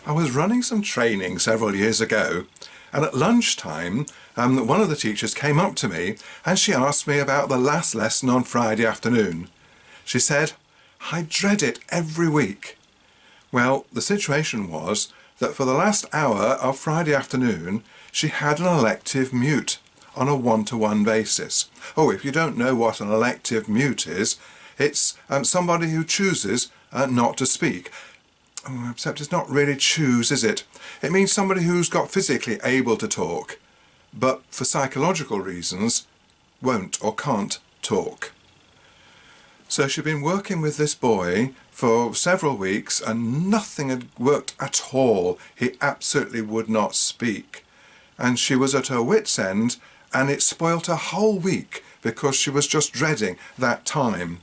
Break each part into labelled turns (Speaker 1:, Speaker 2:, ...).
Speaker 1: I was running some training several years ago, and at lunchtime one of the teachers came up to me and she asked me about the last lesson on Friday afternoon. She said, "I dread it every week." Well, the situation was that for the last hour of Friday afternoon she had an elective mute on a one-to-one basis. Oh, if you don't know what an elective mute is, it's somebody who chooses not to speak. Except it's not really choose, is it? It means somebody who's got physically able to talk, but for psychological reasons won't or can't talk. So she'd been working with this boy for several weeks and nothing had worked at all. He absolutely would not speak. And she was at her wit's end, and it spoilt her whole week because she was just dreading that time.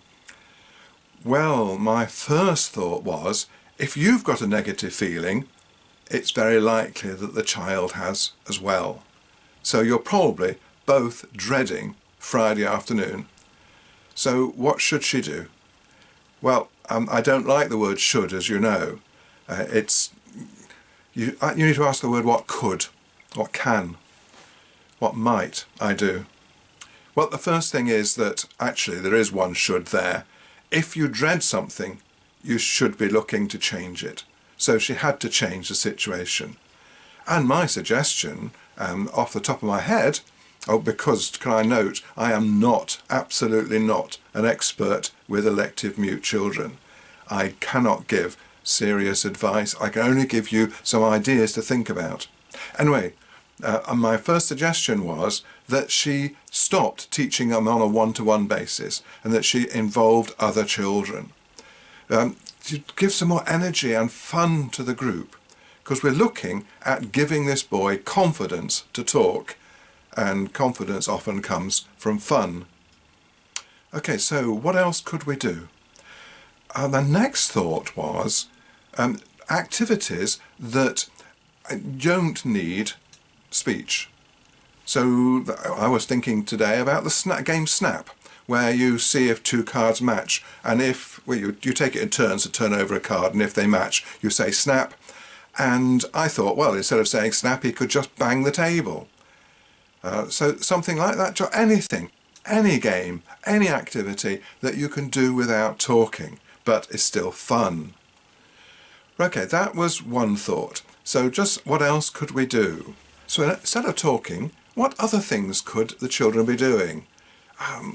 Speaker 1: Well, my first thought was, if you've got a negative feeling, it's very likely that the child has as well. So you're probably both dreading Friday afternoon. So what should she do? Well, I don't like the word should, as you know. You need to ask the word what could, what can, what might I do? Well, the first thing is that actually there is one should there. If you dread something, you should be looking to change it. So she had to change the situation. And my suggestion, off the top of my head, because can I note, I am not, absolutely not, an expert with elective mute children. I cannot give serious advice. I can only give you some ideas to think about. Anyway, my first suggestion was that she stopped teaching them on a one-to-one basis and that she involved other children. To give some more energy and fun to the group, because we're looking at giving this boy confidence to talk, and confidence often comes from fun. Okay, so what else could we do? The next thought was activities that don't need speech. So I was thinking today about the game Snap, where you see if two cards match, and if you take it in turns to turn over a card, and if they match you say snap. And I thought, well, instead of saying snap, he could just bang the table. So something like that, anything, any game, any activity that you can do without talking but is still fun. Okay, that was one thought. So just what else could we do? So instead of talking, what other things could the children be doing?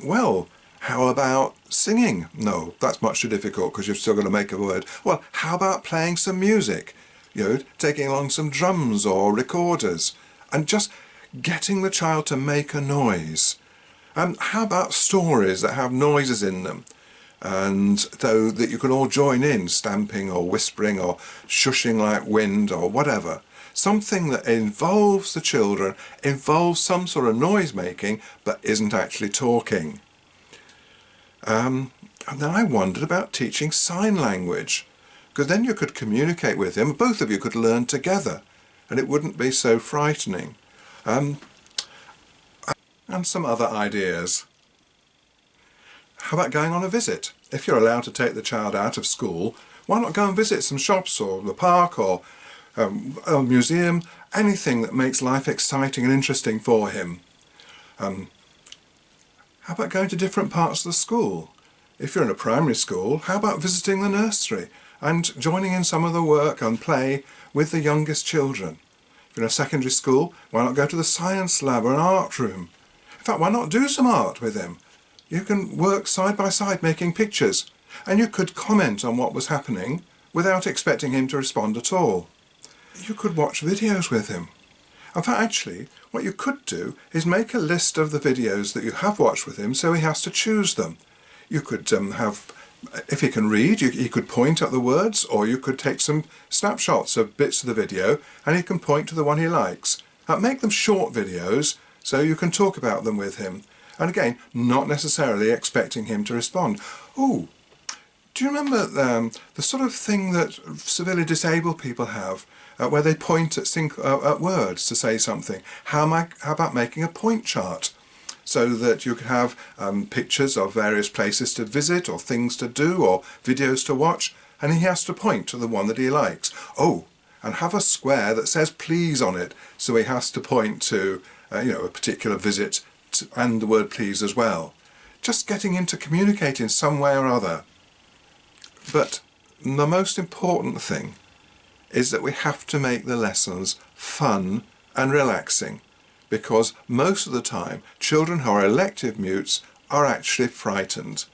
Speaker 1: Well, how about singing? No, that's much too difficult because you've still got to make a word. Well, how about playing some music? Taking along some drums or recorders and just getting the child to make a noise. How about stories that have noises in them? And so that you can all join in, stamping or whispering or shushing like wind or whatever. Something that involves the children, involves some sort of noise making, but isn't actually talking. And then I wondered about teaching sign language, because then you could communicate with him, both of you could learn together, and it wouldn't be so frightening. And some other ideas. How about going on a visit? If you're allowed to take the child out of school, why not go and visit some shops or the park or a museum, anything that makes life exciting and interesting for him. How about going to different parts of the school? If you're in a primary school, how about visiting the nursery and joining in some of the work and play with the youngest children? If you're in a secondary school, why not go to the science lab or an art room? In fact, why not do some art with him? You can work side by side making pictures, and you could comment on what was happening without expecting him to respond at all. You could watch videos with him. In fact, actually, what you could do is make a list of the videos that you have watched with him so he has to choose them. You could have, if he can read, he could point at the words, or you could take some snapshots of bits of the video and he can point to the one he likes. Make them short videos so you can talk about them with him. And again, not necessarily expecting him to respond. Ooh, do you remember the sort of thing that severely disabled people have, where they point at words to say something? How about making a point chart so that you can have pictures of various places to visit or things to do or videos to watch, and he has to point to the one that he likes. Oh, and have a square that says please on it, so he has to point to a particular visit and the word please as well. Just getting him to communicate in some way or other. But the most important thing is that we have to make the lessons fun and relaxing, because most of the time children who are elective mutes are actually frightened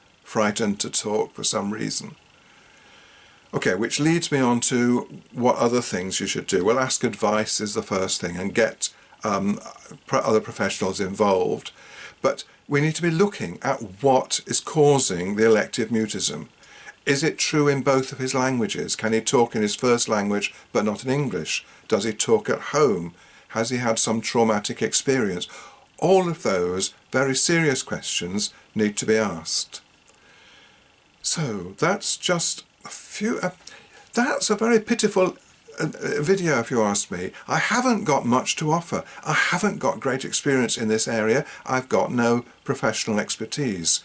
Speaker 1: to talk for some reason. Okay, which leads me on to what other things you should do. Well, ask advice is the first thing, and get other professionals involved. But we need to be looking at what is causing the elective mutism. Is it true in both of his languages? Can he talk in his first language but not in English? Does he talk at home? Has he had some traumatic experience? All of those very serious questions need to be asked. So that's just a few. That's a very pitiful video, if you ask me. I haven't got much to offer. I haven't got great experience in this area. I've got no professional expertise.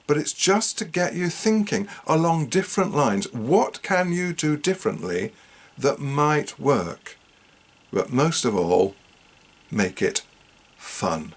Speaker 1: But it's just to get you thinking along different lines. What can you do differently that might work? But most of all, make it fun.